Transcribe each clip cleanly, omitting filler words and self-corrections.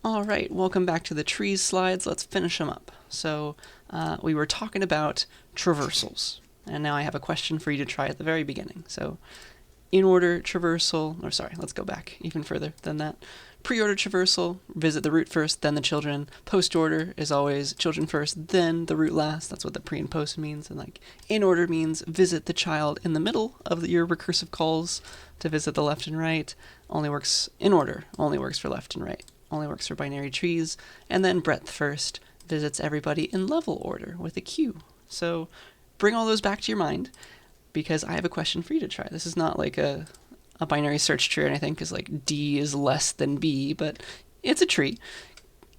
All right, welcome back to the trees slides. Let's finish them up. So we were talking about traversals, and now I have a question for you to try at the very beginning. So in order traversal, or sorry, let's go back even further than that. Pre-order traversal, visit the root first, then the children. Post-order is always children first, then the root last. That's what the pre and post means. And like in order means visit the child in the middle of your recursive calls to visit the left and right. Only works in order, only works for left and right. Only works for binary trees. And then breadth first visits everybody in level order with a Q. So bring all those back to your mind, because I have a question for you to try. This is not like a binary search tree or anything, because like D is less than B, but it's a tree.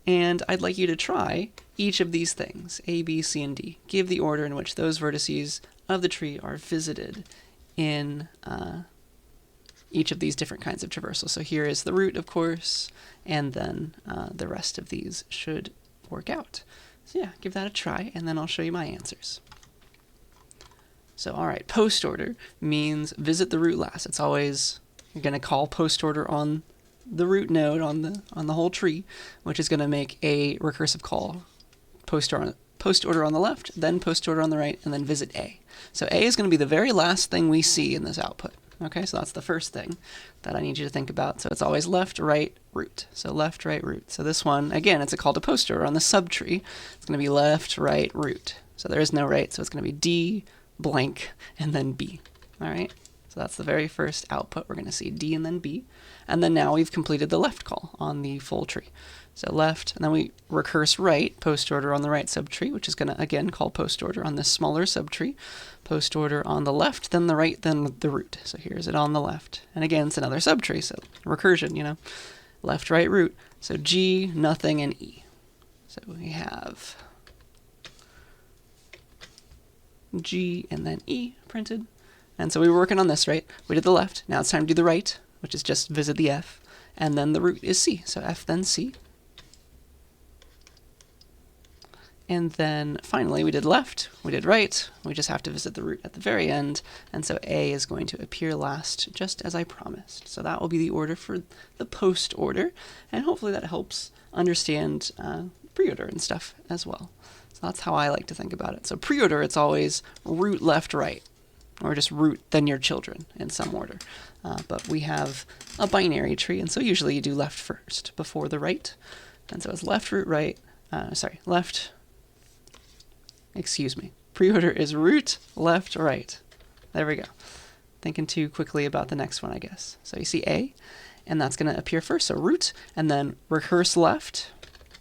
And I'd like you to try each of these things, A, B, C, and D. Give the order in which those vertices of the tree are visited in each of these different kinds of traversals. So here is the root, of course, and then the rest of these should work out. So yeah, give that a try, and then I'll show you my answers. So all right, post order means visit the root last. It's always, you're going to call post order on the root node on the whole tree, which is going to make a recursive call. Post order on the left, then post order on the right, and then visit A. So A is going to be the very last thing we see in this output. Okay, so that's the first thing that I need you to think about. So it's always left, right, root. So left, right, root. So this one, again, it's a call to post order on the subtree. It's going to be left, right, root. So there is no right, so it's going to be D, blank, and then B. All right, so that's the very first output. We're going to see D and then B. And then now we've completed the left call on the full tree. So left, and then we recurse right, post order on the right subtree, which is going to, again, call post order on this smaller subtree. Post order on the left, then the right, then the root. So here's it on the left. And again, it's another subtree, so recursion, you know. Left, right, root. So G, nothing, and E. So we have G and then E printed. And so we were working on this, right? We did the left. Now it's time to do the right, which is just visit the F. And then the root is C. So F, then C. And then finally we did left, we did right. We just have to visit the root at the very end. And so A is going to appear last, just as I promised. So that will be the order for the post order. And hopefully that helps understand pre-order and stuff as well. So that's how I like to think about it. So pre-order, it's always root, left, right, or just root, then your children in some order. But we have a binary tree, and so usually you do left first before the right. And so it's left, root, right, left, excuse me. Pre-order is root, left, right. There we go. Thinking too quickly about the next one, I guess. So you see A, and that's going to appear first. So root, and then recurse left.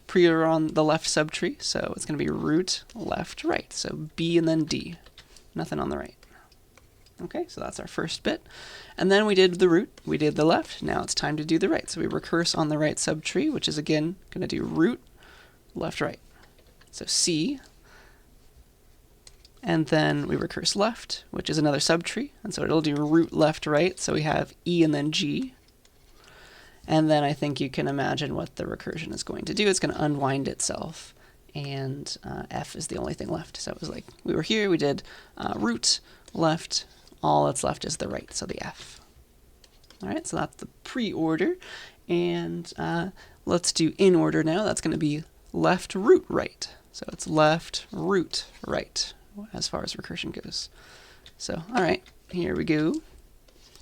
Pre-order on the left subtree, so it's going to be root, left, right. So B and then D. Nothing on the right. Okay, so that's our first bit. And then we did the root, we did the left. Now it's time to do the right. So we recurse on the right subtree, which is again going to do root, left, right. So C. And then we recurse left, which is another subtree. And so it'll do root, left, right. So we have E and then G. And then I think you can imagine what the recursion is going to do. It's going to unwind itself. And F is the only thing left. So it was like we were here, we did root, left. All that's left is the right, so the F. All right, so that's the pre-order. And let's do in order now. That's going to be left, root, right. So it's left, root, right, as far as recursion goes. So, all right, here we go.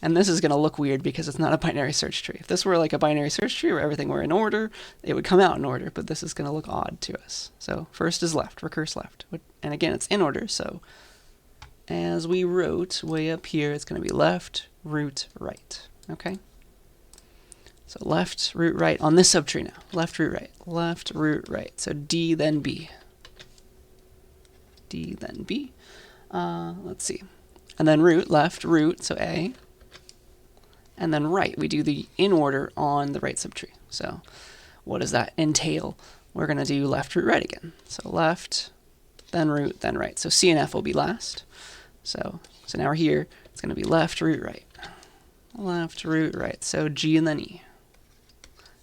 And this is going to look weird because it's not a binary search tree. If this were like a binary search tree where everything were in order, it would come out in order, but this is going to look odd to us. So first is left, recurse left. And again, it's in order, so as we wrote way up here, it's going to be left, root, right. Okay? So left, root, right on this subtree now. Left, root, right. Left, root, right. So D, then B. D, then B. Let's see. And then root, left, root, so A. And then right, we do the in order on the right subtree. So what does that entail? We're going to do left, root, right again. So left, then root, then right. So C and F will be last. So now we're here. It's going to be left, root, right. Left, root, right. So G and then E.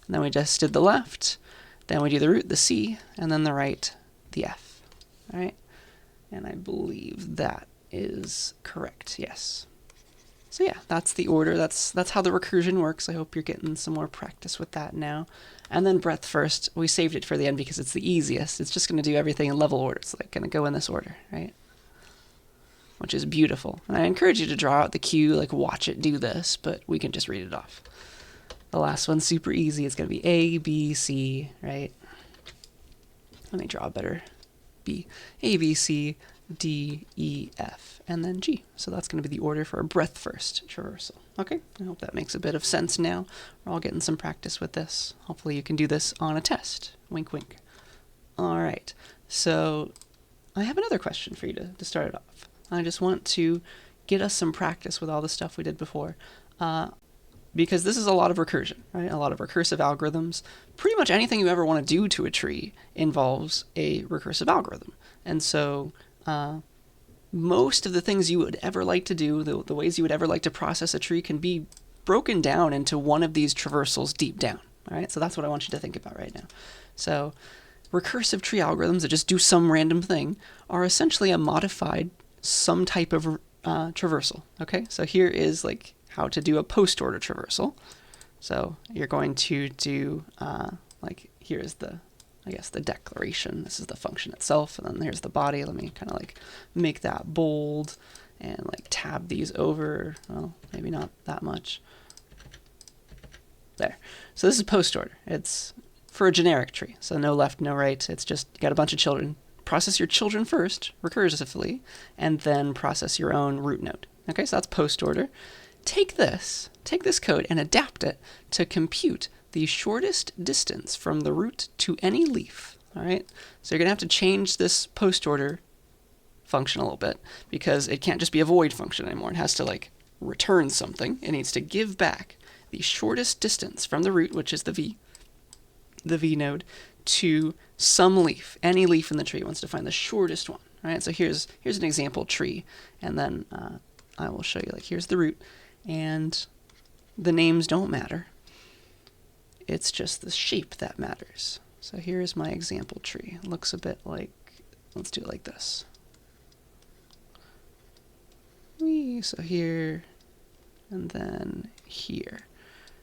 And then we just did the left. Then we do the root, the C, and then the right, the F. All right? And I believe that is correct, yes. So yeah, that's the order. That's how the recursion works. I hope you're getting some more practice with that now. And then breadth first, we saved it for the end because it's the easiest. It's just going to do everything in level order. It's like going to go in this order, right? Which is beautiful. And I encourage you to draw out the cue, like watch it do this, but we can just read it off. The last one's super easy. It's going to be A, B, C, right? Let me draw a better B. A, B, C, D, E, F, and then G. So that's going to be the order for a breadth first traversal. Okay, I hope that makes a bit of sense now. We're all getting some practice with this. Hopefully you can do this on a test. Wink, wink. All right, so I have another question for you to start it off. I just want to get us some practice with all the stuff we did before. Because this is a lot of recursion, right? A lot of recursive algorithms. Pretty much anything you ever want to do to a tree involves a recursive algorithm. And so most of the things you would ever like to do, the ways you would ever like to process a tree can be broken down into one of these traversals deep down, all right? So that's what I want you to think about right now. So recursive tree algorithms that just do some random thing are essentially a modified some type of traversal, okay? So here is like how to do a post-order traversal. So you're going to do, like, here's the, I guess, the declaration. This is the function itself, and then here's the body. Let me kind of like make that bold and like tab these over. Well, maybe not that much. There. So this is post-order. It's for a generic tree. So no left, no right. It's just, you got a bunch of children. Process your children first, recursively, and then process your own root node. Okay, so that's post-order. Take this code and adapt it to compute the shortest distance from the root to any leaf, all right? So you're going to have to change this post-order function a little bit because it can't just be a void function anymore. It has to, like, return something. It needs to give back the shortest distance from the root, which is the V node, to some leaf. Any leaf in the tree wants to find the shortest one, all right? So here's an example tree, and then I will show you, like, here's the root. And the names don't matter. It's just the shape that matters. So here's my example tree. It looks a bit like, let's do it like this. So here, and then here.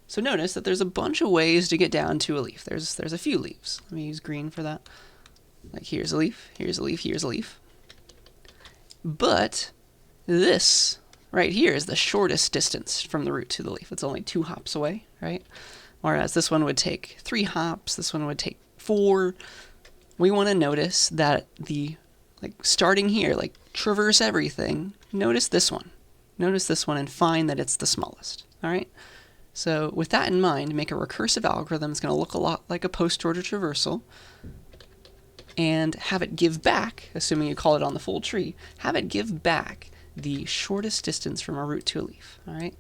So notice that there's a bunch of ways to get down to a leaf. There's a few leaves. Let me use green for that. Like here's a leaf, here's a leaf, here's a leaf. But this right here is the shortest distance from the root to the leaf. It's only 2 hops away, right? Whereas this one would take 3 hops, this one would take 4. We want to notice that the, like, starting here, like, traverse everything. Notice this one. Notice this one and find that it's the smallest, all right? So with that in mind, make a recursive algorithm. It's going to look a lot like a post-order traversal, and have it give back, assuming you call it on the full tree, have it give back the shortest distance from a root to a leaf, all right?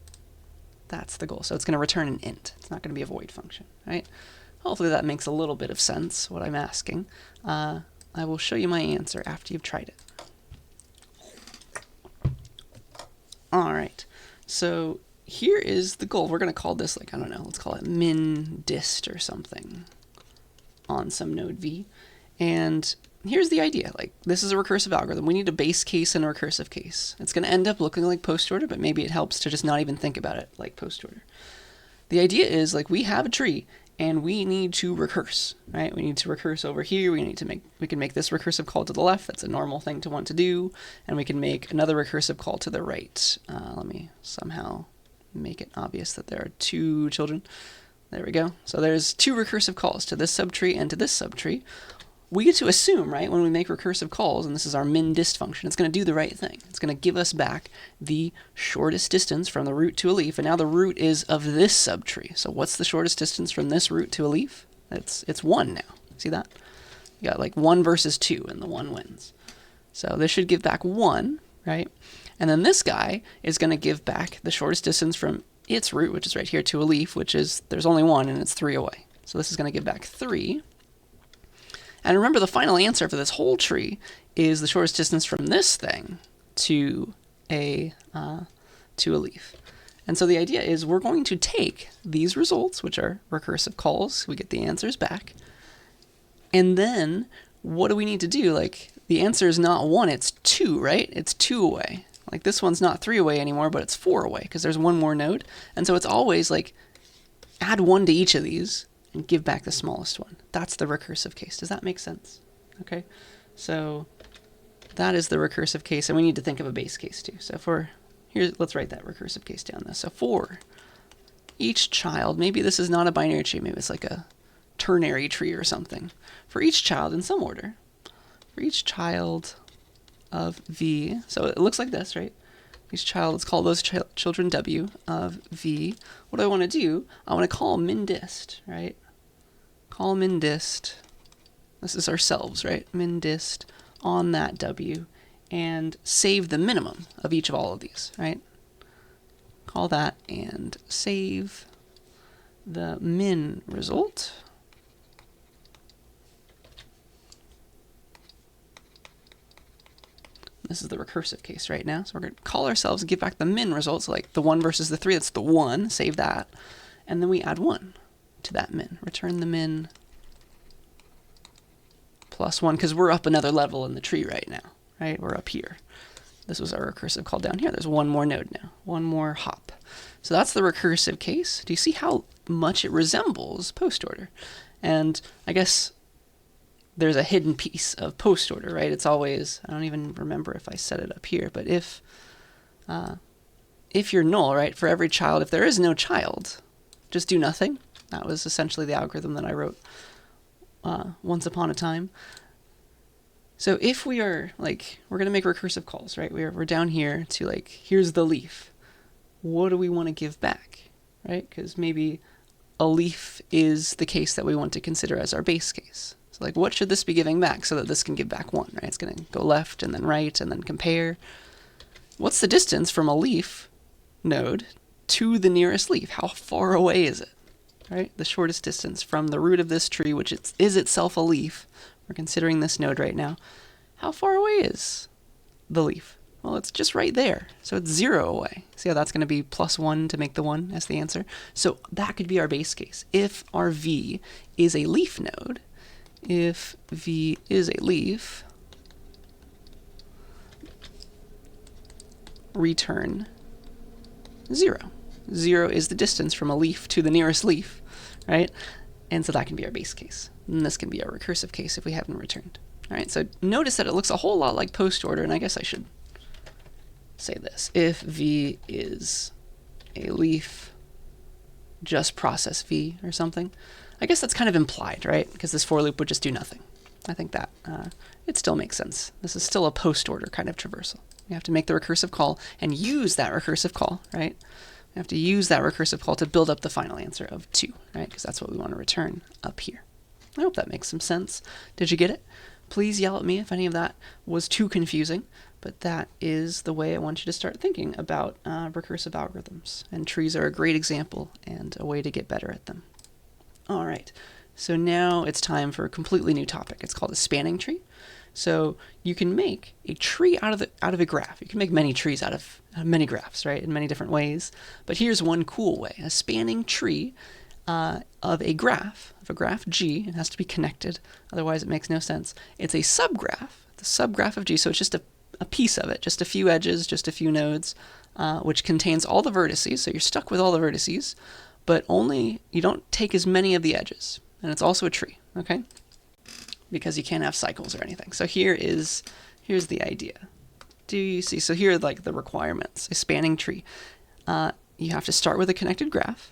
That's the goal. So it's going to return an int. It's not going to be a void function, right? Hopefully that makes a little bit of sense, what I'm asking. I will show you my answer after you've tried it. All right, so here is the goal. We're going to call this, like, I don't know, let's call it min dist or something on some node V. And here's the idea. Like, this is a recursive algorithm. We need a base case and a recursive case. It's going to end up looking like post-order, but maybe it helps to just not even think about it like post-order. The idea is, like, we have a tree, and we need to recurse, right? We need to recurse over here. We can make this recursive call to the left. That's a normal thing to want to do. And we can make another recursive call to the right. Let me somehow make it obvious that there are 2 children. There we go. So there's 2 recursive calls to this subtree and to this subtree. We get to assume, right, when we make recursive calls, and this is our min dist function, it's going to do the right thing. It's going to give us back the shortest distance from the root to a leaf, and now the root is of this subtree. So what's the shortest distance from this root to a leaf? It's 1 now. See that? You got like 1 versus 2, and the 1 wins. So this should give back 1, right? And then this guy is going to give back the shortest distance from its root, which is right here, to a leaf, which is, there's only 1, and it's 3 away. So this is going to give back 3. And remember, the final answer for this whole tree is the shortest distance from this thing to a leaf. And so the idea is we're going to take these results, which are recursive calls, we get the answers back, and then what do we need to do? Like, the answer is not 1, it's 2, right? It's 2 away. Like this one's not 3 away anymore, but it's 4 away because there's one more node. And so it's always like add 1 to each of these and give back the smallest one. That's the recursive case. Does that make sense? Okay, so that is the recursive case, and we need to think of a base case too. So let's write that recursive case down though. So for each child, maybe this is not a binary tree, maybe it's like a ternary tree or something. For each child in some order, for each child of V, so it looks like this, right? Each child, let's call those children W of V. What do I want to do? I want to call min_dist, right? Call min_dist. This is ourselves, right? Min_dist on that W and save the minimum of each of all of these, right? Call that and save the min result. This is the recursive case right now. So we're going to call ourselves, give back the min result. So like the 1 versus the 3, that's the 1, save that. And then we add 1 to that min. Return the min plus 1, because we're up another level in the tree right now, right? We're up here. This was our recursive call down here. There's one more node now, one more hop. So that's the recursive case. Do you see how much it resembles post order? And I guess there's a hidden piece of post order, right? It's always, I don't even remember if I set it up here, but if you're null, right, for every child, if there is no child, just do nothing. That was essentially the algorithm that I wrote once upon a time. So if we are like, we're going to make recursive calls, right? We're down here to like, here's the leaf. What do we want to give back, right? Because maybe a leaf is the case that we want to consider as our base case. So like, what should this be giving back so that this can give back 1, right? It's going to go left and then right and then compare. What's the distance from a leaf node to the nearest leaf? How far away is it, right? The shortest distance from the root of this tree, which is itself a leaf. We're considering this node right now. How far away is the leaf? Well, it's just right there. So it's 0 away. See how that's going to be plus 1 to make the 1 as the answer? So that could be our base case. If our V is a leaf node, if V is a leaf, return 0. 0 is the distance from a leaf to the nearest leaf, right? And so that can be our base case. And this can be our recursive case if we haven't returned. All right, so notice that it looks a whole lot like post order, and I guess I should say this. If V is a leaf, just process V or something. I guess that's kind of implied, right? Because this for loop would just do nothing. I think that it still makes sense. This is still a post order kind of traversal. You have to make the recursive call and use that recursive call, right? We have to use that recursive call to build up the final answer of 2, right? Because that's what we want to return up here. I hope that makes some sense. Did you get it? Please yell at me if any of that was too confusing, but that is the way I want you to start thinking about recursive algorithms. And trees are a great example and a way to get better at them. All right, so now it's time for a completely new topic. It's called a spanning tree. So you can make a tree out of a graph. You can make many trees out of many graphs, right, in many different ways. But here's one cool way. A spanning tree of a graph G. It has to be connected, otherwise it makes no sense. It's a subgraph, the subgraph of G, so it's just a piece of it, just a few edges, just a few nodes, which contains all the vertices, so you're stuck with all the vertices, but you don't take as many of the edges. And it's also a tree, okay? Because you can't have cycles or anything. So here's the idea. Do you see? So here are like the requirements. A spanning tree. You have to start with a connected graph,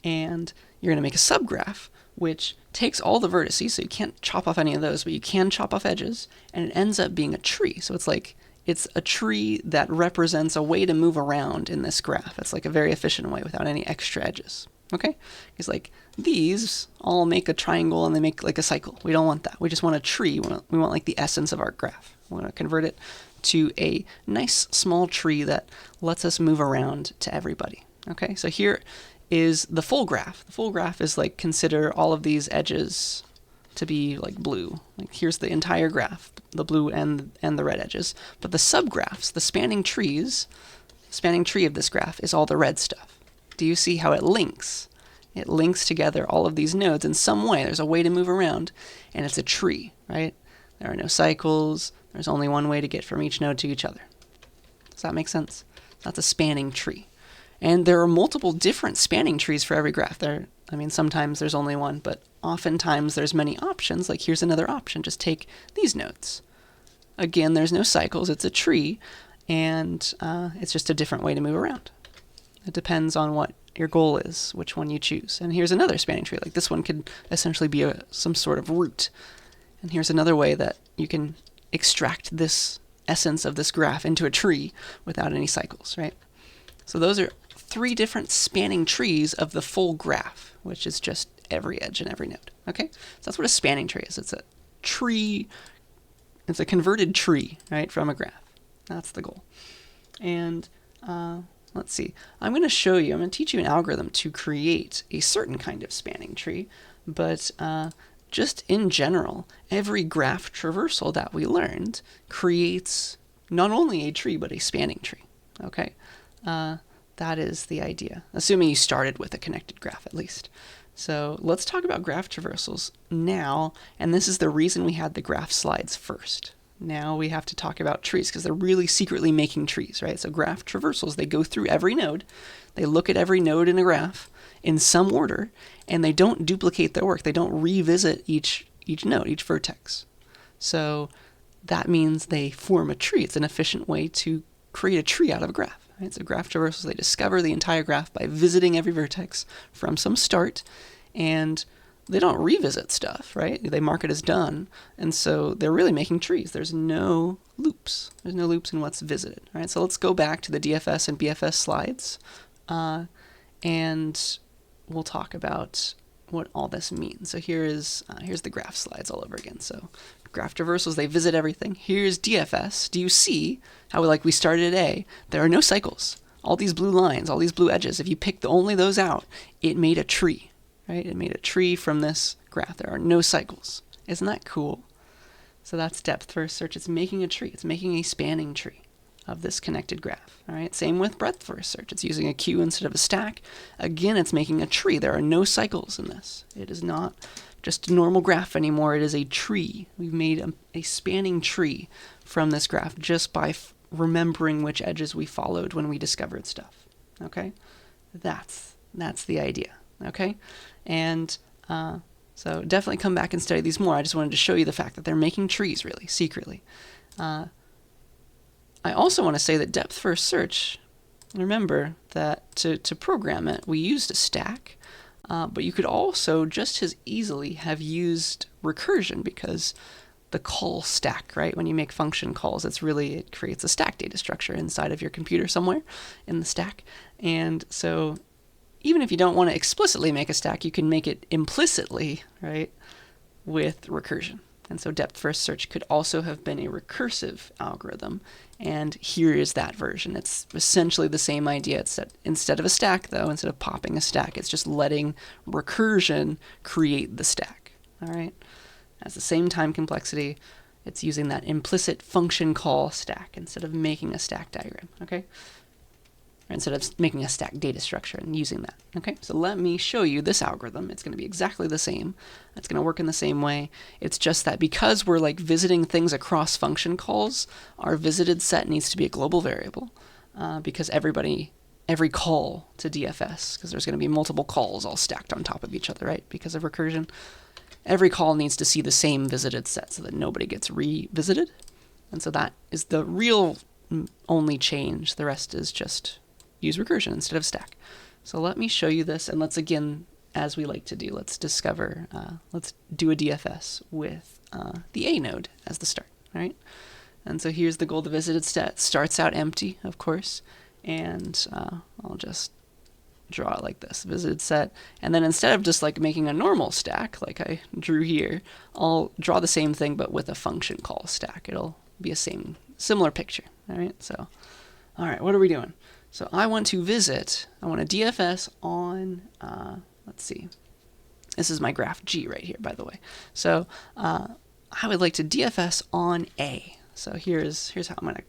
and you're going to make a subgraph, which takes all the vertices, so you can't chop off any of those, but you can chop off edges, and it ends up being a tree. So it's a tree that represents a way to move around in this graph. It's like a very efficient way without any extra edges. Okay? Because like these all make a triangle and they make like a cycle. We don't want that. We just want a tree. We want like the essence of our graph. We want to convert it to a nice small tree that lets us move around to everybody. Okay? So here is the full graph. The full graph is like, consider all of these edges to be like blue. Like here's the entire graph, the blue and the red edges. But the subgraphs, the spanning tree of this graph is all the red stuff. Do you see how it links? It links together all of these nodes in some way. There's a way to move around, and it's a tree, right? There are no cycles. There's only one way to get from each node to each other. Does that make sense? That's a spanning tree. And there are multiple different spanning trees for every graph. Sometimes there's only one, but oftentimes there's many options. Like here's another option. Just take these nodes. Again, there's no cycles. It's a tree, and it's just a different way to move around. It depends on what your goal is, which one you choose. And here's another spanning tree. Like this one could essentially be some sort of root. And here's another way that you can extract this essence of this graph into a tree without any cycles, right? So those are 3 different spanning trees of the full graph, which is just every edge and every node. Okay, so that's what a spanning tree is. It's a tree. It's a converted tree, right, from a graph. That's the goal. And let's see. I'm going to teach you an algorithm to create a certain kind of spanning tree, but just in general, every graph traversal that we learned creates not only a tree, but a spanning tree. Okay? That is the idea, assuming you started with a connected graph at least. So let's talk about graph traversals now, and this is the reason we had the graph slides first. Now we have to talk about trees because they're really secretly making trees, right? So graph traversals, they go through every node, they look at every node in a graph in some order, and they don't duplicate their work. They don't revisit each node, each vertex. So that means they form a tree. It's an efficient way to create a tree out of a graph. Right? So graph traversals, they discover the entire graph by visiting every vertex from some start, and they don't revisit stuff, right? They mark it as done, and so they're really making trees. There's no loops. There's no loops in what's visited, right? So let's go back to the DFS and BFS slides, and we'll talk about what all this means. So here's the graph slides all over again. So graph traversals, they visit everything. Here's DFS. Do you see how we started at A? There are no cycles. All these blue lines, all these blue edges, if you picked only those out, it made a tree, right? It made a tree from this graph. There are no cycles. Isn't that cool? So that's depth first search. It's making a tree. It's making a spanning tree of this connected graph. All right. Same with breadth first search. It's using a queue instead of a stack. Again, it's making a tree. There are no cycles in this. It is not just a normal graph anymore. It is a tree. We've made a spanning tree from this graph just by remembering which edges we followed when we discovered stuff. Okay, that's the idea. Okay, and so definitely come back and study these more. I just wanted to show you the fact that they're making trees really secretly. I also want to say that depth first search, remember that to program it, we used a stack, but you could also just as easily have used recursion because the call stack, right? When you make function calls, it creates a stack data structure inside of your computer somewhere in the stack. And so even if you don't want to explicitly make a stack, you can make it implicitly, right, with recursion. And so depth first search could also have been a recursive algorithm. And here is that version. It's essentially the same idea. It's that instead of a stack, though, instead of popping a stack, it's just letting recursion create the stack. All right? It has the same time complexity. It's using that implicit function call stack instead of making a stack diagram. Okay? Or instead of making a stack data structure and using that. Okay, so let me show you this algorithm. It's going to be exactly the same. It's going to work in the same way. It's just that because we're visiting things across function calls, our visited set needs to be a global variable because every call to DFS, because there's going to be multiple calls all stacked on top of each other, right? Because of recursion, every call needs to see the same visited set so that nobody gets revisited. And so that is the real only change. The rest is just use recursion instead of stack. So let me show you this, and let's again, as we like to do, let's do a DFS with the A node as the start, all right? And so here's the goal. The visited set starts out empty, of course, and I'll just draw it like this, visited set, and then instead of just making a normal stack like I drew here, I'll draw the same thing but with a function call stack. It'll be a similar picture, all right? So, all right, what are we doing? So I want to DFS on, let's see, this is my graph G right here, by the way. So I would like to DFS on A. So here's how I'm going to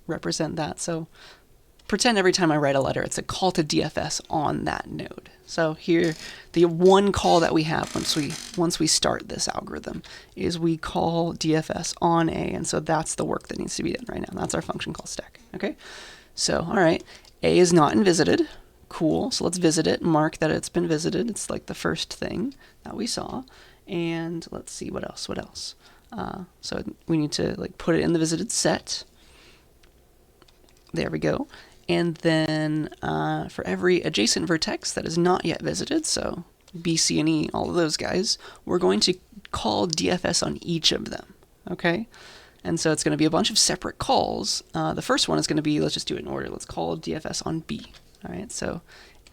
represent that. So pretend every time I write a letter, it's a call to DFS on that node. So here, the one call that we have once we start this algorithm is we call DFS on A, and so that's the work that needs to be done right now. That's our function call stack, okay? So, all right, A is not in visited. Cool. So let's visit it, mark that it's been visited. It's like the first thing that we saw. And let's see what else. So we need to like put it in the visited set. There we go. And then for every adjacent vertex that is not yet visited, so B, C, and E, all of those guys, we're going to call DFS on each of them, okay? And so it's going to be a bunch of separate calls. The first one is going to be, let's just do it in order. Let's call DFS on B, all right? So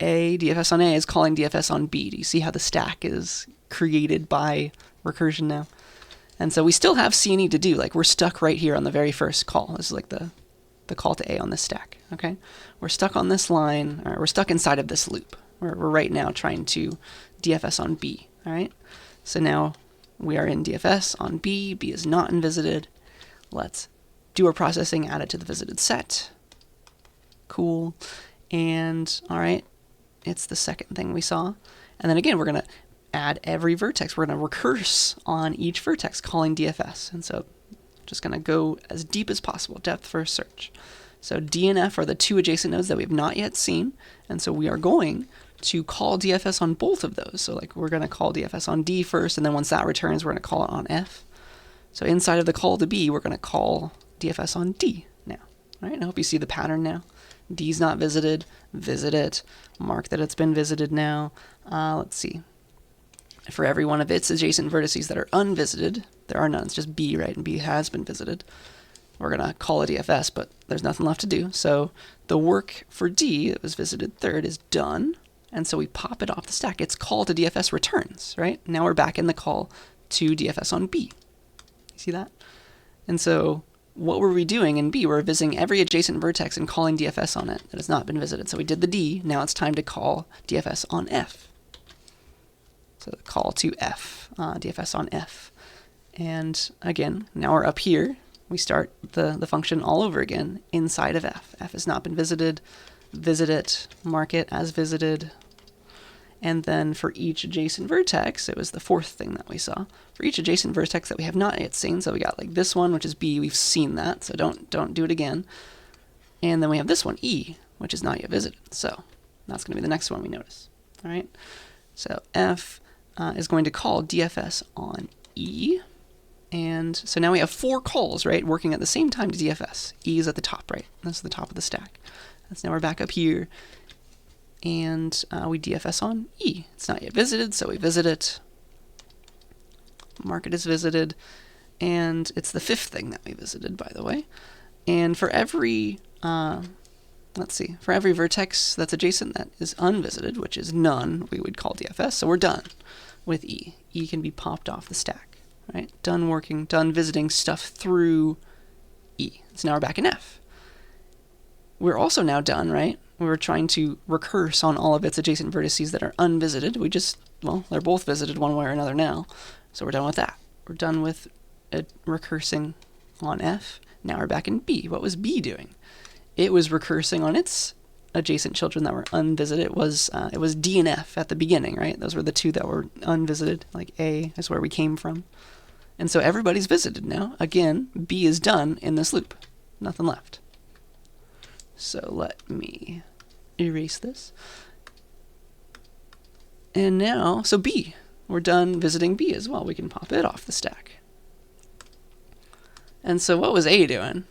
A, DFS on A is calling DFS on B. Do you see how the stack is created by recursion now? And so we still have C and E to do. Like, we're stuck right here on the very first call. This is like the call to A on this stack, okay? We're stuck on this line, or we're stuck inside of this loop. We're right now trying to DFS on B, all right? So now we are in DFS on B. B is not in visited. Let's do our processing, add it to the visited set. Cool. And, all right, it's the second thing we saw. And then again, we're going to add every vertex. We're going to recurse on each vertex, calling DFS. And so just going to go as deep as possible, depth first search. So D and F are the two adjacent nodes that we have not yet seen, and so we are going to call DFS on both of those. So like we're going to call DFS on D first, and then once that returns, we're going to call it on F. So inside of the call to B, we're going to call DFS on D now. All right, I hope you see the pattern now. D's not visited, visit it, mark that it's been visited now. Let's see. For every one of its adjacent vertices that are unvisited, there are none, it's just B, right? And B has been visited. We're going to call a DFS, but there's nothing left to do. So the work for D that was visited third is done. And so we pop it off the stack. Its call to DFS returns, right? Now we're back in the call to DFS on B. You see that? And so what were we doing in B? We're visiting every adjacent vertex and calling DFS on it that has not been visited. So we did the D. Now it's time to call DFS on F. So the call to F, DFS on F. And again, now we're up here. We start the function all over again inside of F. F has not been visited. Visit it, mark it as visited. And then for each adjacent vertex, it was the fourth thing that we saw. For each adjacent vertex that we have not yet seen, so we got like this one, which is B, we've seen that, so don't do it again. And then we have this one, E, which is not yet visited. So that's going to be the next one we notice. All right. So F is going to call DFS on E. And so now we have four calls, right, working at the same time to DFS. E is at the top, right? That's the top of the stack. So now we're back up here, and we DFS on E. It's not yet visited, so we visit it. Mark it as visited, and it's the fifth thing that we visited, by the way. And for every, let's see, for every vertex that's adjacent that is unvisited, which is none, we would call DFS, so we're done with E. E can be popped off the stack. Right? Done working, done visiting stuff through E. So now we're back in F. We're also now done, right? We were trying to recurse on all of its adjacent vertices that are unvisited. We just, well, they're both visited one way or another now. So we're done with that. We're done with recursing on F. Now we're back in B. What was B doing? It was recursing on its adjacent children that were unvisited. It was D and F at the beginning, right? Those were the two that were unvisited. Like A is where we came from. And so everybody's visited now. Again, B is done in this loop. Nothing left. So let me erase this. And now, so B, we're done visiting B as well. We can pop it off the stack. And so what was A doing?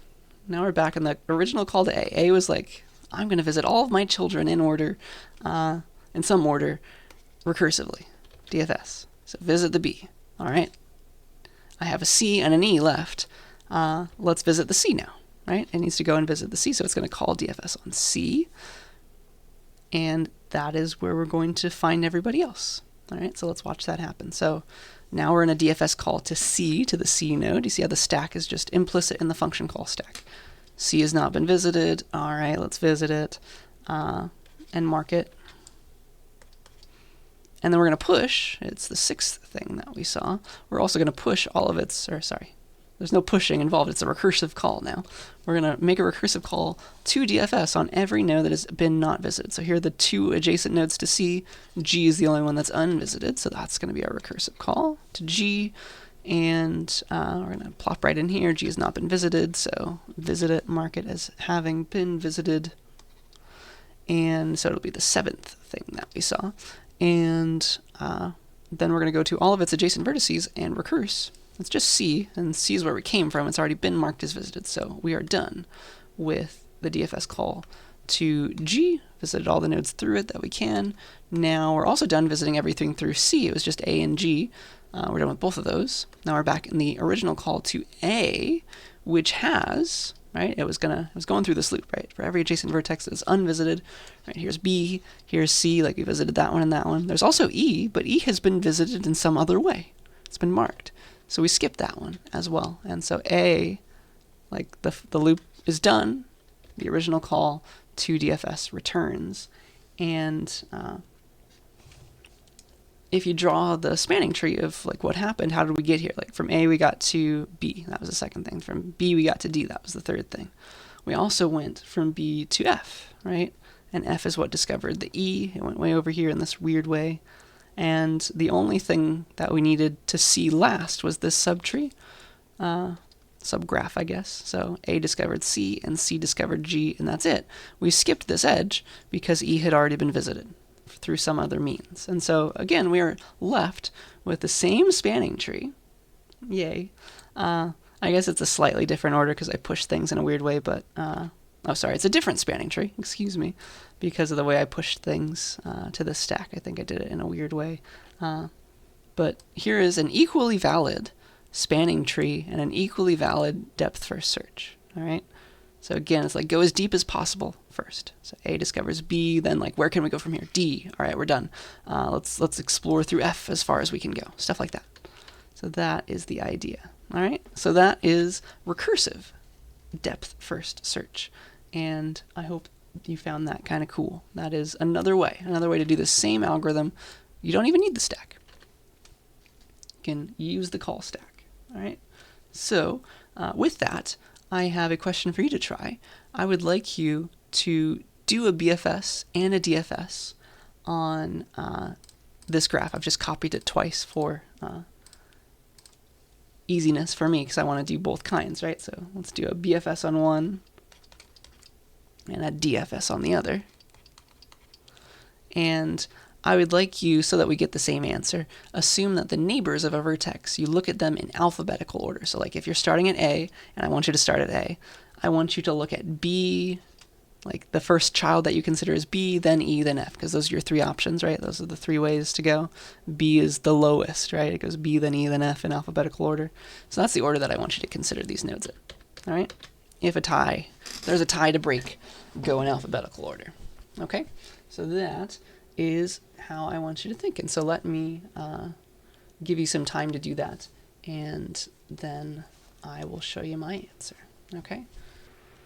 Now we're back in the original call to A. A was like, I'm going to visit all of my children in order, in some order, recursively, DFS. So visit the B. All right. I have a C and an E left. Let's visit the C now, right? It needs to go and visit the C, so it's going to call DFS on C. And that is where we're going to find everybody else. All right, so let's watch that happen. So now we're in a DFS call to C, to the C node. You see how the stack is just implicit in the function call stack. C has not been visited. All right, let's visit it and mark it. And then we're going to push. It's the sixth thing that we saw. We're also going to push all of its, or sorry, there's no pushing involved. It's a recursive call now. We're going to make a recursive call to DFS on every node that has been not visited. So here are the two adjacent nodes to C. G is the only one that's unvisited, so that's going to be our recursive call to G. And we're going to plop right in here. G has not been visited, so visit it, mark it as having been visited. And so it'll be the 7th thing that we saw. And then we're going to go to all of its adjacent vertices and recurse. It's just C, and C is where we came from. It's already been marked as visited, so we are done with the DFS call to G. Visited all the nodes through it that we can. Now we're also done visiting everything through C. It was just A and G. We're done with both of those. Now we're back in the original call to A, which has, right, it was going through this loop, right? For every adjacent vertex that's unvisited, right, here's B, here's C, like we visited that one and that one. There's also E, but E has been visited in some other way. It's been marked. So we skipped that one as well. And so A, like the loop is done, the original call to DFS returns. And if you draw the spanning tree of like what happened, how did we get here? Like from A we got to B, that was the second thing. From B we got to D, that was the third thing. We also went from B to F, right? And F is what discovered the E. It went way over here in this weird way. And the only thing that we needed to see last was this subtree, subgraph, I guess. So A discovered C and C discovered G, and that's it. We skipped this edge because E had already been visited through some other means. And so, again, we are left with the same spanning tree. Yay. I guess it's a slightly different order because I pushed things in a weird way, but, oh, sorry, it's a different spanning tree, excuse me, because of the way I pushed things to the stack. I think I did it in a weird way. But here is an equally valid spanning tree and an equally valid depth first search, all right? So again, it's like go as deep as possible first. So A discovers B, then like where can we go from here? D. All right, we're done. Let's explore through F as far as we can go. Stuff like that. So that is the idea. All right. So that is recursive depth first search, and I hope you found that kind of cool. That is another way to do the same algorithm. You don't even need the stack. You can use the call stack. All right. So with that, I have a question for you to try. I would like you to do a BFS and a DFS on this graph. I've just copied it twice for easiness for me because I want to do both kinds, right? So let's do a BFS on one and a DFS on the other. And I would like you, so that we get the same answer, assume that the neighbors of a vertex, you look at them in alphabetical order. So like if you're starting at A, and I want you to start at A, I want you to look at B, like the first child that you consider is B, then E, then F, because those are your three options, right? Those are the three ways to go. B is the lowest, right? It goes B, then E, then F in alphabetical order. So that's the order that I want you to consider these nodes in, all right? If there's a tie to break, go in alphabetical order, okay? So that is how I want you to think. And so let me give you some time to do that, and then I will show you my answer, okay?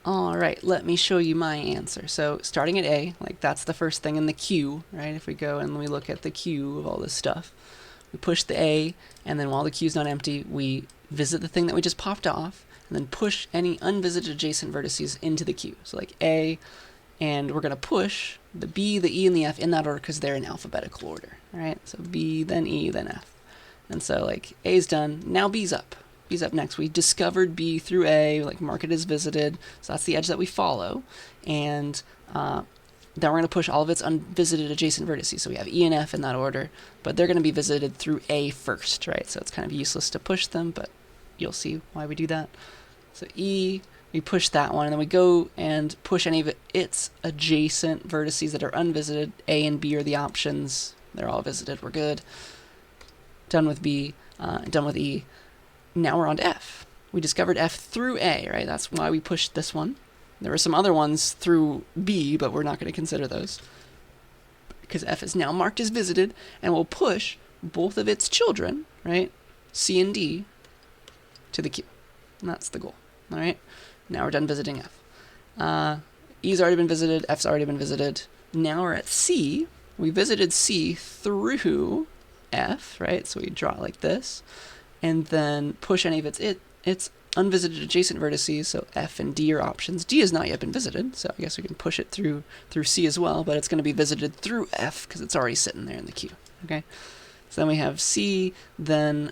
All right, let me show you my answer. So starting at A, like that's the first thing in the queue, right? If we go and we look at the queue of all this stuff, we push the A, and then while the queue's not empty, we visit the thing that we just popped off, and then push any unvisited adjacent vertices into the queue. So like A, and we're going to push the B, the E, and the F in that order because they're in alphabetical order, all right? So B, then E, then F. And so like A's done, now B's up. B's up next. We discovered B through A, like mark it as visited, so that's the edge that we follow. And then we're going to push all of its unvisited adjacent vertices. So we have E and F in that order, but they're going to be visited through A first, right? So it's kind of useless to push them, but you'll see why we do that. So E, we push that one, and then we go and push any of its adjacent vertices that are unvisited. A and B are the options. They're all visited. We're good. Done with B, done with E. Now we're on to F. We discovered F through A, right? That's why we pushed this one. There were some other ones through B, but we're not going to consider those because F is now marked as visited, and we'll push both of its children, right, C and D, to the queue. And that's the goal, all right? Now we're done visiting F. E's already been visited, F's already been visited. Now we're at C. We visited C through F, right? So we draw it like this, and then push any of its unvisited adjacent vertices, so F and D are options. D has not yet been visited, so I guess we can push it through C as well, but it's going to be visited through F because it's already sitting there in the queue, okay? So then we have C, then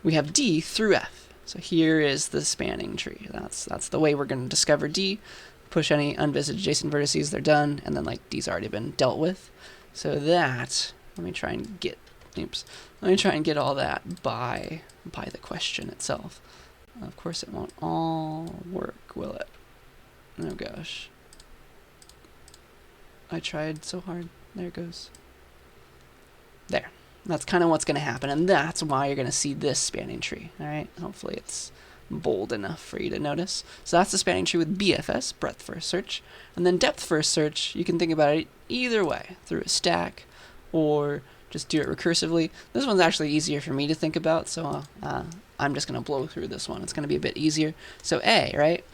we have D through F. So here is the spanning tree. That's the way we're going to discover D. Push any unvisited adjacent vertices, they're done, and then like D's already been dealt with. So that, let me try and get all that by the question itself. Of course it won't all work, will it? Oh gosh. I tried so hard. There it goes. There. That's kind of what's going to happen, and that's why you're going to see this spanning tree. All right. Hopefully it's bold enough for you to notice. So that's the spanning tree with BFS, breadth first search, and then depth first search. You can think about it either way, through a stack, or just do it recursively. This one's actually easier for me to think about, so I'm just going to blow through this one. It's going to be a bit easier. So A, right?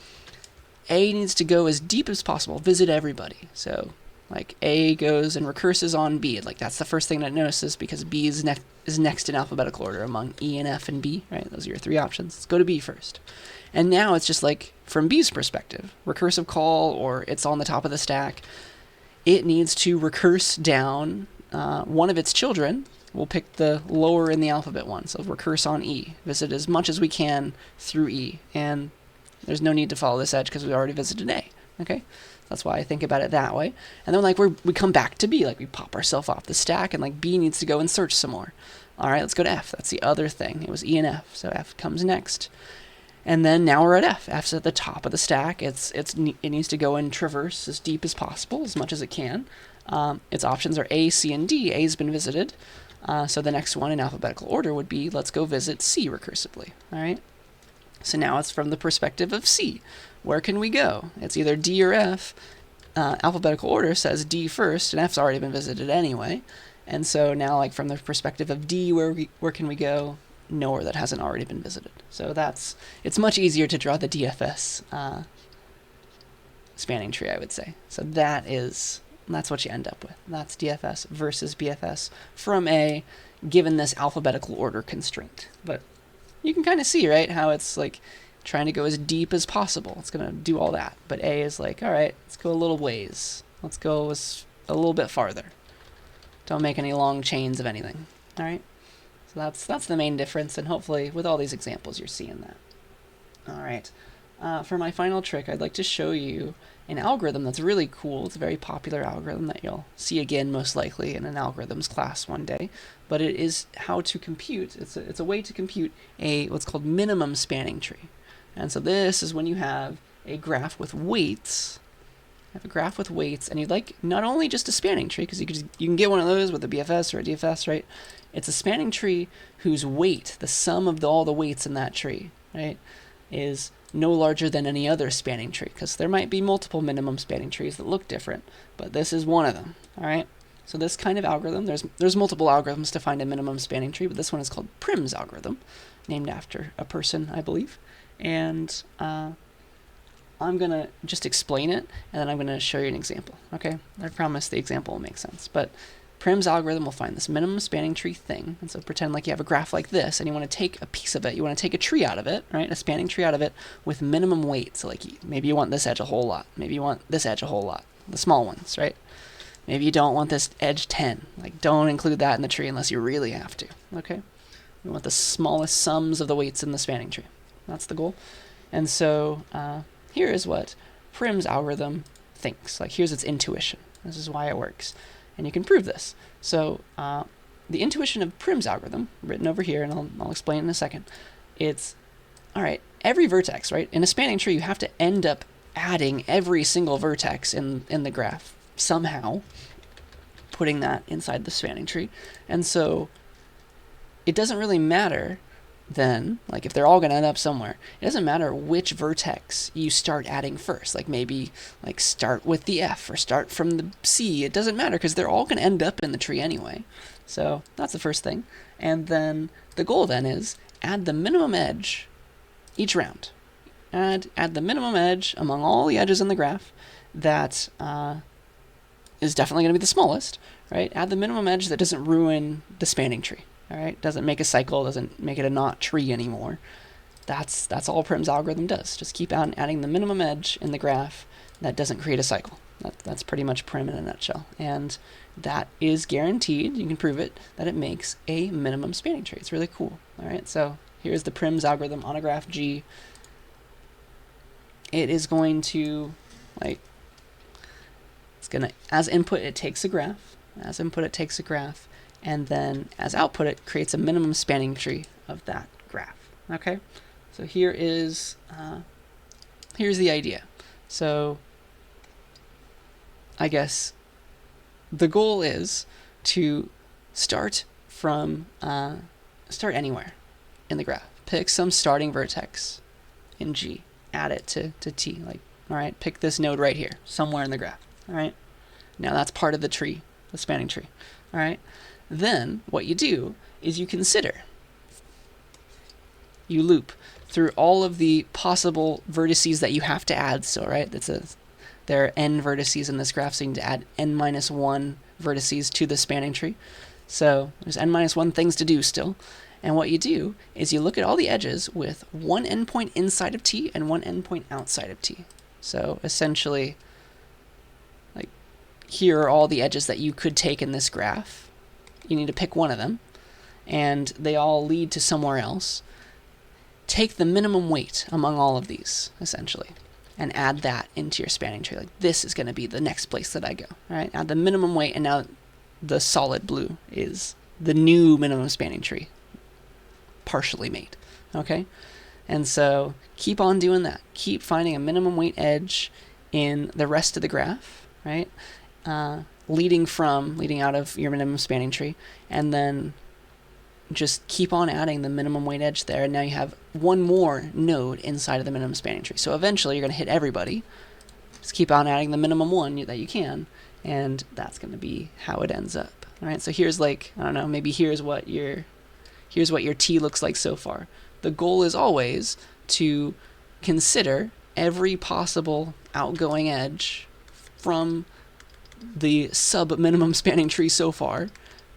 A needs to go as deep as possible. Visit everybody. So like A goes and recurses on B. Like that's the first thing that it notices because B is next in alphabetical order among E and F and B, right? Those are your three options. Let's go to B first. And now it's just like from B's perspective, recursive call, or it's on the top of the stack. It needs to recurse down one of its children. We'll pick the lower in the alphabet one. So recurse on E. Visit as much as we can through E. And there's no need to follow this edge because we already visited A. Okay? That's why I think about it that way. And then like we come back to B, like we pop ourselves off the stack, and like B needs to go and search some more. All right, let's go to F. That's the other thing. It was E and F, so F comes next. And then now we're at F. F's at the top of the stack. It needs to go and traverse as deep as possible, as much as it can. Its options are A, C, and D. A's been visited. So the next one in alphabetical order would be, let's go visit C recursively. All right. So now it's from the perspective of C. Where can we go? It's either D or F. Alphabetical order says D first, and F's already been visited anyway. And so now, like from the perspective of D, where can we go? Nowhere that hasn't already been visited. So it's much easier to draw the DFS spanning tree, I would say. So that's what you end up with. That's DFS versus BFS from A, given this alphabetical order constraint. But you can kind of see, right, how it's like trying to go as deep as possible. It's going to do all that. But A is like, all right, let's go a little ways. Let's go a little bit farther. Don't make any long chains of anything. All right? So that's the main difference, and hopefully with all these examples you're seeing that. All right. For my final trick, I'd like to show you an algorithm that's really cool. It's a very popular algorithm that you'll see again most likely in an algorithms class one day. But it is how to compute. It's a way to compute what's called minimum spanning tree. And so this is when you have a graph with weights. You have a graph with weights, and you'd like not only just a spanning tree, because you can get one of those with a BFS or a DFS, right? It's a spanning tree whose weight, the sum of all the weights in that tree, right, is no larger than any other spanning tree, because there might be multiple minimum spanning trees that look different, but this is one of them. All right. So this kind of algorithm, there's multiple algorithms to find a minimum spanning tree, but this one is called Prim's algorithm, named after a person, I believe. And I'm going to just explain it, and then I'm going to show you an example, okay? I promise the example will make sense. But Prim's algorithm will find this minimum spanning tree thing, and so pretend like you have a graph like this, and you want to take a piece of it, you want to take a tree out of it, right? A spanning tree out of it with minimum weight. So like maybe you want this edge a whole lot. Maybe you want this edge a whole lot, the small ones, right? Maybe you don't want this edge 10. Like don't include that in the tree unless you really have to, okay? You want the smallest sums of the weights in the spanning tree. That's the goal. And so here is what Prim's algorithm thinks. Like here's its intuition. This is why it works. And you can prove this. So the intuition of Prim's algorithm, written over here, and I'll explain in a second, it's, all right, every vertex, right? In a spanning tree, you have to end up adding every single vertex in the graph somehow, putting that inside the spanning tree. And so it doesn't really matter then, like if they're all going to end up somewhere, it doesn't matter which vertex you start adding first. Like maybe like start with the F or start from the C. It doesn't matter because they're all going to end up in the tree anyway. So that's the first thing. And then the goal then is add the minimum edge each round. Add the minimum edge among all the edges in the graph that is definitely going to be the smallest, right? Add the minimum edge that doesn't ruin the spanning tree. All right, doesn't make a cycle, doesn't make it a not tree anymore. That's all Prim's algorithm does. Just keep adding the minimum edge in the graph that doesn't create a cycle. That's pretty much Prim in a nutshell. And that is guaranteed, you can prove it, that it makes a minimum spanning tree. It's really cool. All right, so here's the Prim's algorithm on a graph G. It is going to, like, it's going to, as input, it takes a graph. As input, it takes a graph. And then as output, it creates a minimum spanning tree of that graph. Okay? So here is, here's the idea. So I guess the goal is to start from, start anywhere in the graph. Pick some starting vertex in G. Add it to T. Like, all right, pick this node right here, somewhere in the graph. All right? Now that's part of the tree, the spanning tree. All right? Then what you do is you consider, you loop through all of the possible vertices that you have to add still, right? There are n vertices in this graph, so you need to add n minus 1 vertices to the spanning tree. So there's n minus 1 things to do still. And what you do is you look at all the edges with one endpoint inside of T and one endpoint outside of T. So essentially, like, here are all the edges that you could take in this graph. You need to pick one of them, and they all lead to somewhere else. Take the minimum weight among all of these, essentially, and add that into your spanning tree. Like, this is going to be the next place that I go. All right? Add the minimum weight, and now the solid blue is the new minimum spanning tree, partially made. Okay? And so keep on doing that. Keep finding a minimum weight edge in the rest of the graph, right? Leading out of your minimum spanning tree, and then just keep on adding the minimum weight edge there, and now you have one more node inside of the minimum spanning tree. So eventually you're going to hit everybody. Just keep on adding the minimum one that you can, and that's going to be how it ends up. All right, so here's, like, I don't know, maybe here's what your T looks like so far. The goal is always to consider every possible outgoing edge from the sub-minimum spanning tree so far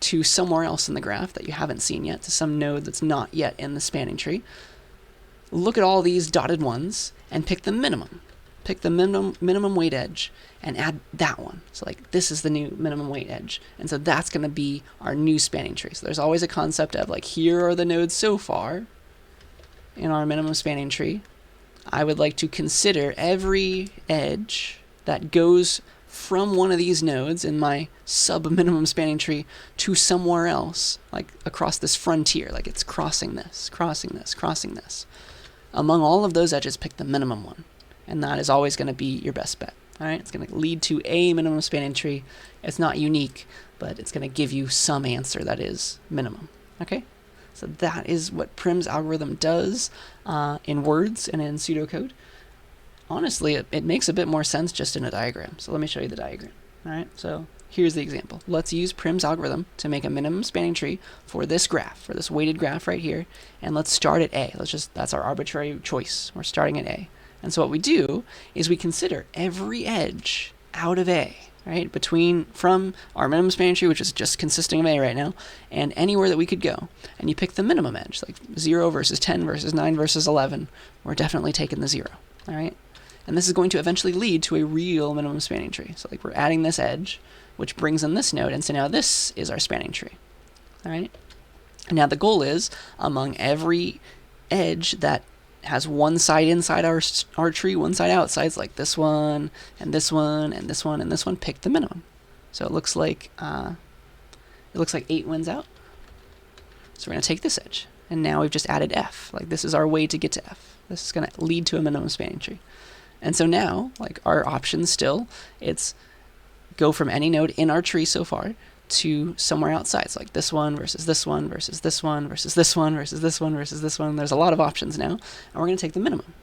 to somewhere else in the graph that you haven't seen yet, to some node that's not yet in the spanning tree. Look at all these dotted ones and pick the minimum. Pick the minimum weight edge and add that one. So, like, this is the new minimum weight edge. And so that's going to be our new spanning tree. So there's always a concept of, like, here are the nodes so far in our minimum spanning tree. I would like to consider every edge that goes from one of these nodes in my sub-minimum spanning tree to somewhere else, like across this frontier, like it's crossing this, crossing this, crossing this. Among all of those edges, pick the minimum one, and that is always going to be your best bet. All right, it's going to lead to a minimum spanning tree. It's not unique, but it's going to give you some answer that is minimum. Okay, so that is what Prim's algorithm does in words and in pseudocode. Honestly, it makes a bit more sense just in a diagram. So let me show you the diagram. All right, so here's the example. Let's use Prim's algorithm to make a minimum spanning tree for this graph, for this weighted graph right here. And let's start at A. That's our arbitrary choice. We're starting at A. And so what we do is we consider every edge out of A, right? From our minimum spanning tree, which is just consisting of A right now, and anywhere that we could go. And you pick the minimum edge, like 0 versus 10 versus 9 versus 11. We're definitely taking the 0, all right? And this is going to eventually lead to a real minimum spanning tree. So, like, we're adding this edge, which brings in this node, and so now this is our spanning tree. All right? And now the goal is, among every edge that has one side inside our tree, one side outside, it's like this one, and this one, and this one, and this one, pick the minimum. So it looks like 8 wins out. So we're going to take this edge, and now we've just added F. Like, this is our way to get to F. This is going to lead to a minimum spanning tree. And so now, like, our options still, it's go from any node in our tree so far to somewhere outside. So, like, this one versus this one versus this one versus this one versus this one versus this one. There's a lot of options now, and we're going to take the minimum.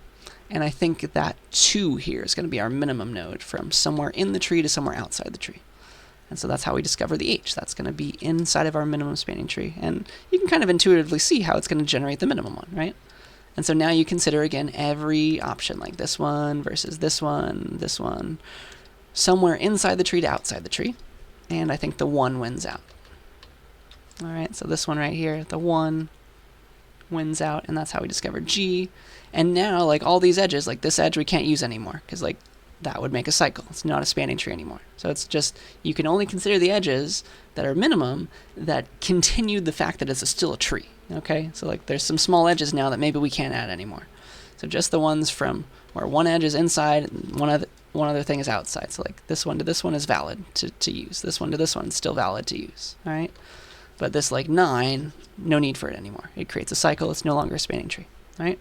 And I think that 2 here is going to be our minimum node from somewhere in the tree to somewhere outside the tree. And so that's how we discover the H. That's going to be inside of our minimum spanning tree. And you can kind of intuitively see how it's going to generate the minimum one, right? And so now you consider, again, every option, like this one versus this one, somewhere inside the tree to outside the tree. And I think the 1 wins out. All right, so this one right here, the 1 wins out, and that's how we discovered G. And now, like, all these edges, like this edge we can't use anymore, because, like, that would make a cycle. It's not a spanning tree anymore. So it's just, you can only consider the edges that are minimum that continued the fact that it's still a tree. Okay, so like there's some small edges now that maybe we can't add anymore. So just the ones from where one edge is inside and one other thing is outside. So like this one to this one is valid to use. This one to this one is still valid to use. All right, but this like 9, no need for it anymore. It creates a cycle. It's no longer a spanning tree. All right,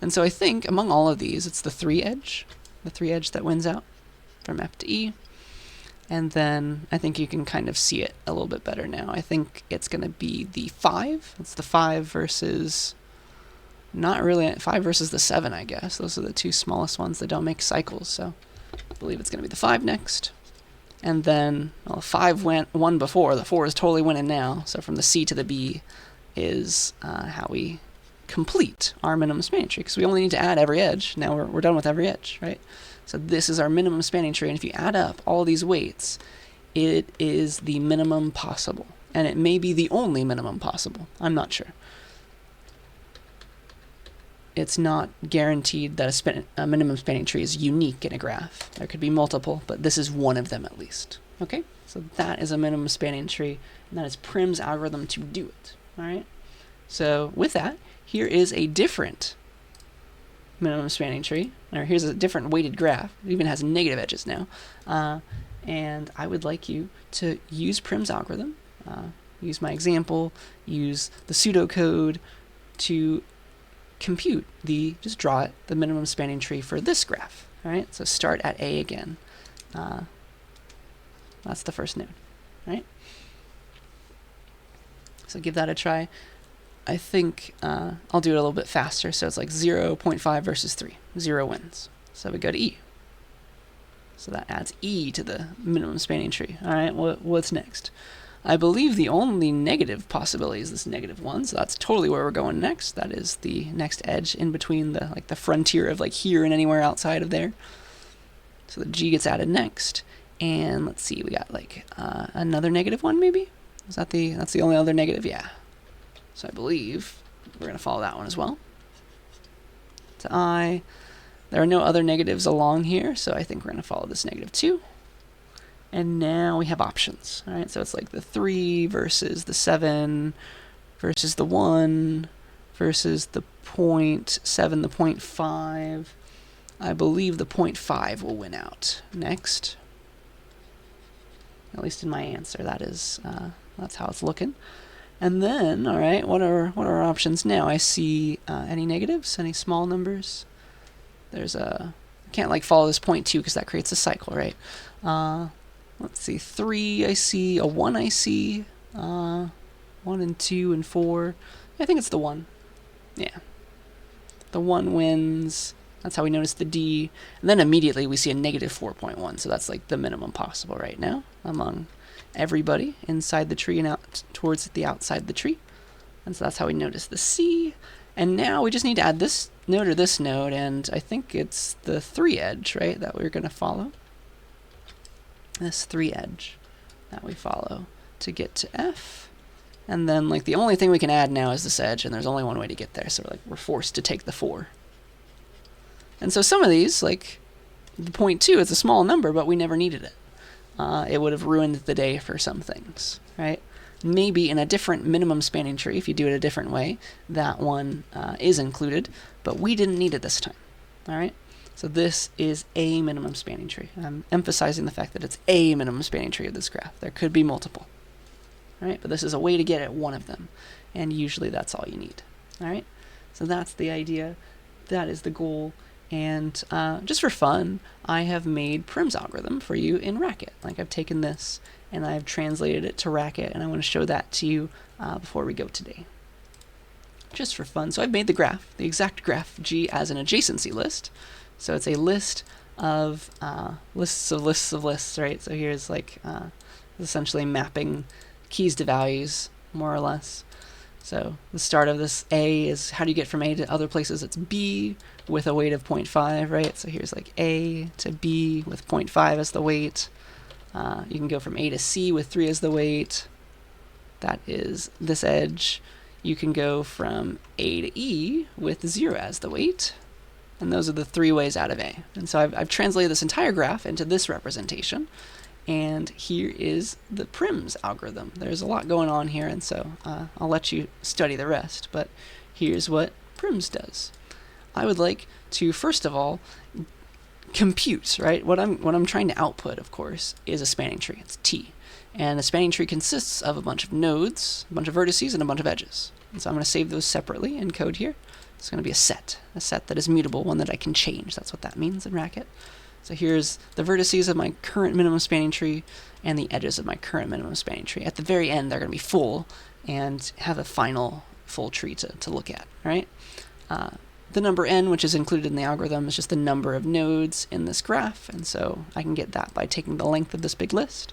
and so I think among all of these, it's the 3 edge that wins out from F to E. And then I think you can kind of see it a little bit better now. I think it's going to be the 5. It's the 5 versus, not really 5 versus the 7, I guess. Those are the 2 smallest ones that don't make cycles. So I believe it's going to be the 5 next. And then, well, 5 won before. The 4 is totally winning now. So from the C to the B is how we complete our minimum spanning tree, because we only need to add every edge. Now we're done with every edge, right? So this is our minimum spanning tree, and if you add up all these weights, it is the minimum possible, and it may be the only minimum possible. I'm not sure. It's not guaranteed that a minimum spanning tree is unique in a graph. There could be multiple, but this is one of them at least. Okay, so that is a minimum spanning tree, and that is Prim's algorithm to do it. All right. So with that, here is a different minimum spanning tree, or here's a different weighted graph. It even has negative edges now. And I would like you to use Prim's algorithm, use my example, use the pseudocode to compute just draw it, the minimum spanning tree for this graph. All right, so start at A again. That's the first node, right? So give that a try. I think I'll do it a little bit faster, so it's like 0.5 versus 3. 0 wins. So we go to E. So that adds E to the minimum spanning tree. All right, what's next? I believe the only negative possibility is this -1, so that's totally where we're going next. That is the next edge in between the frontier of like here and anywhere outside of there. So the G gets added next, and let's see, we got like another -1 maybe. Is that that's the only other negative? Yeah. So I believe we're going to follow that one as well. To I. There are no other negatives along here, so I think we're going to follow this -2. And now we have options. All right, so it's like the 3 versus the 7 versus the 1 versus the 0.7, the 0.5. I believe the 0.5 will win out next. At least in my answer, that's how it's looking. And then, all right, what are our options now? I see any negatives, any small numbers. There's can't like follow this 0.2 because that creates a cycle, right? Let's see, 3 I see, a 1 I see, 1 and 2 and 4. I think it's the 1. Yeah. The 1 wins. That's how we notice the D. And then immediately we see a -4.1. So that's like the minimum possible right now among everybody inside the tree and out towards the outside of the tree. And so that's how we notice the C. And now we just need to add this node or this node, and I think it's the 3 edge, right, that we're going to follow. This 3 edge that we follow to get to F. And then like the only thing we can add now is this edge, and there's only one way to get there, so we're forced to take the 4. And so some of these, like the 0.2, it's a small number, but we never needed it. It would have ruined the day for some things, right? Maybe in a different minimum spanning tree, if you do it a different way, that one is included, but we didn't need it this time, all right? So this is a minimum spanning tree. I'm emphasizing the fact that it's a minimum spanning tree of this graph. There could be multiple, all right? But this is a way to get at one of them, and usually that's all you need, all right? So that's the idea. That is the goal. And just for fun, I have made Prim's algorithm for you in Racket. Like I've taken this and I've translated it to Racket, and I want to show that to you before we go today. Just for fun. So I've made the graph, the exact graph G as an adjacency list. So it's a list of lists of lists of lists, right? So here's like essentially mapping keys to values, more or less. So the start of this A is how do you get from A to other places? It's B with a weight of 0.5, right? So here's like A to B with 0.5 as the weight. You can go from A to C with 3 as the weight. That is this edge. You can go from A to E with 0 as the weight. and those are the 3 ways out of A. And so I've translated this entire graph into this representation, and here is the Prim's algorithm. There's a lot going on here, and so I'll let you study the rest, but here's what Prim's does. I would like to, first of all, compute, right? What I'm trying to output, of course, is a spanning tree. It's T. And a spanning tree consists of a bunch of nodes, a bunch of vertices, and a bunch of edges. And so I'm going to save those separately in code here. It's going to be a set that is mutable, one that I can change. That's what that means in Racket. So here's the vertices of my current minimum spanning tree and the edges of my current minimum spanning tree. At the very end, they're going to be full and have a final full tree to look at, right? The number n, which is included in the algorithm, is just the number of nodes in this graph, and so I can get that by taking the length of this big list.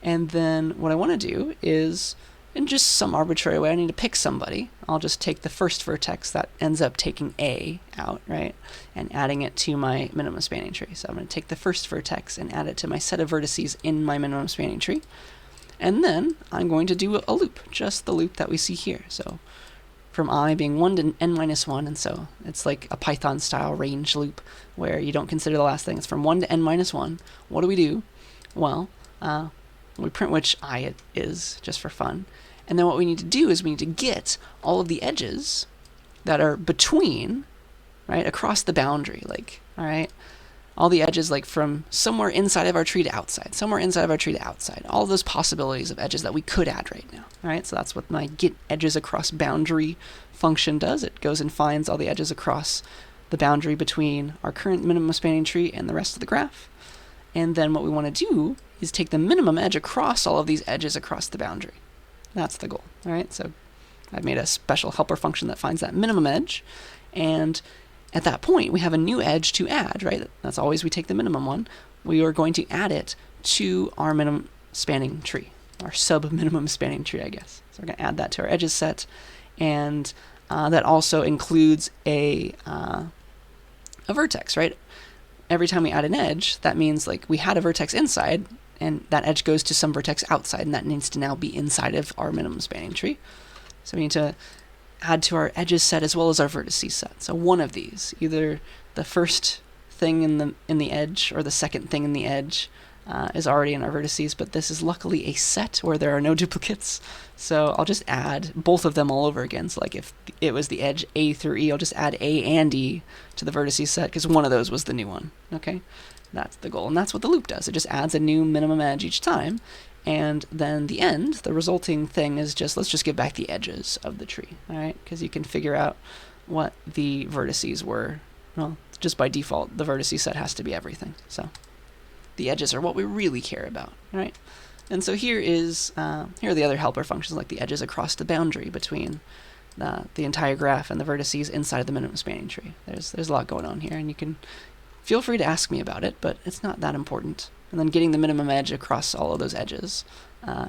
And then what I want to do is, in just some arbitrary way, I need to pick somebody. I'll just take the first vertex that ends up taking A out, right, and adding it to my minimum spanning tree. So I'm going to take the first vertex and add it to my set of vertices in my minimum spanning tree. And then I'm going to do a loop, just the loop that we see here. So from I being 1 to n minus 1, and so it's like a Python-style range loop where you don't consider the last thing. It's from 1 to n minus 1. What do? Well, we print which I it is, just for fun. And then what we need to do is we need to get all of the edges that are between, right, across the boundary, like, all right, all the edges like from somewhere inside of our tree to outside, somewhere inside of our tree to outside, all those possibilities of edges that we could add right now, all right? So that's what my get edges across boundary function does. It goes and finds all the edges across the boundary between our current minimum spanning tree and the rest of the graph. And then what we want to do is take the minimum edge across all of these edges across the boundary. That's the goal, all right? So I've made a special helper function that finds that minimum edge, and at that point, we have a new edge to add, right? That's always we take the minimum one. We are going to add it to our minimum spanning tree, our sub-minimum spanning tree, I guess. So we're going to add that to our edges set, and that also includes a vertex, right? Every time we add an edge, that means like we had a vertex inside, and that edge goes to some vertex outside, and that needs to now be inside of our minimum spanning tree. So we need to add to our edges set as well as our vertices set. So one of these, either the first thing in the edge or the second thing in the edge, is already in our vertices, but this is luckily a set where there are no duplicates. So I'll just add both of them all over again. So like if it was the edge A through E, I'll just add A and E to the vertices set because one of those was the new one. Okay, that's the goal, and that's what the loop does. It just adds a new minimum edge each time. And then the end, the resulting thing is just, let's just give back the edges of the tree, all right? Because you can figure out what the vertices were. Well, just by default, the vertices set has to be everything. So the edges are what we really care about, all right? And so here are the other helper functions, like the edges across the boundary between the entire graph and the vertices inside of the minimum spanning tree. There's a lot going on here, and you can feel free to ask me about it, but it's not that important. And then getting the minimum edge across all of those edges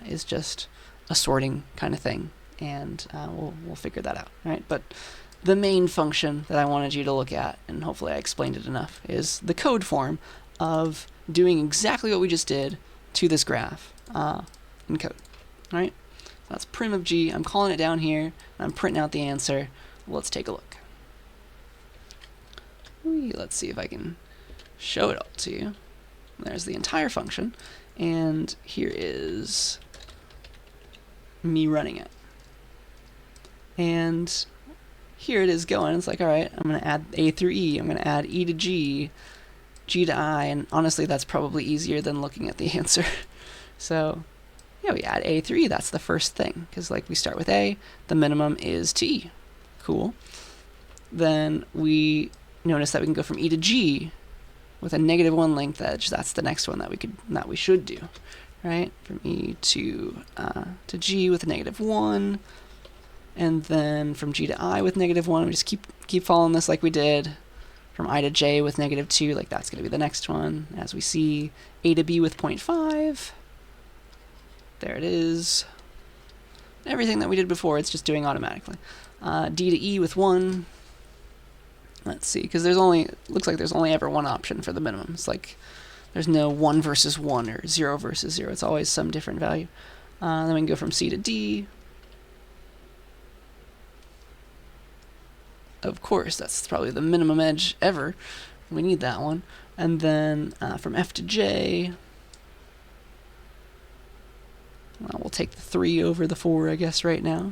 is just a sorting kind of thing, and we'll figure that out, right? But the main function that I wanted you to look at, and hopefully I explained it enough, is the code form of doing exactly what we just did to this graph in code, all right? So that's prim of g. I'm calling it down here, and I'm printing out the answer. Let's take a look. Let's see if I can show it all to you. There's the entire function, and here is me running it. And here it is going. It's like, all right, I'm going to add A through E. I'm going to add E to G, G to I, and honestly, that's probably easier than looking at the answer. So, yeah, we add A through E. That's the first thing, because like we start with A, the minimum is to E. Cool. Then we notice that we can go from E to G with a -1 length edge. That's the next one that we should do, right? From E to G with a -1, and then from G to I with -1. We just keep following this like we did. From I to J with -2, like that's going to be the next one. As we see, A to B with 0.5. There it is. Everything that we did before, it's just doing automatically. D to E with 1. Let's see, because looks like there's only ever one option for the minimum. It's like there's no 1 versus 1 or 0 versus 0. It's always some different value. Then we can go from C to D. of course, that's probably the minimum edge ever. We need that one. And then from F to J, well, we'll take the 3 over the 4, I guess, right now.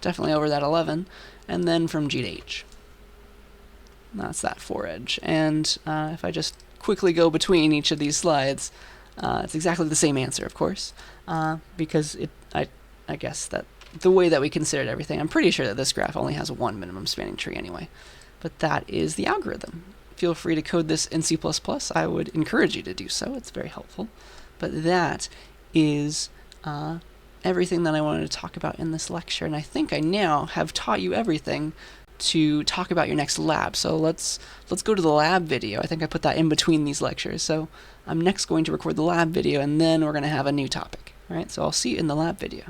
Definitely over that 11. And then from G to H. That's that 4 edge. And if I just quickly go between each of these slides, it's exactly the same answer, of course, because I guess that the way that we considered everything, I'm pretty sure that this graph only has one minimum spanning tree anyway. But that is the algorithm. Feel free to code this in C++. I would encourage you to do so. It's very helpful. But that is everything that I wanted to talk about in this lecture, and I think I now have taught you everything to talk about your next lab. So let's go to the lab video. I think I put that in between these lectures. So I'm next going to record the lab video, and then we're going to have a new topic. All right, so I'll see you in the lab video.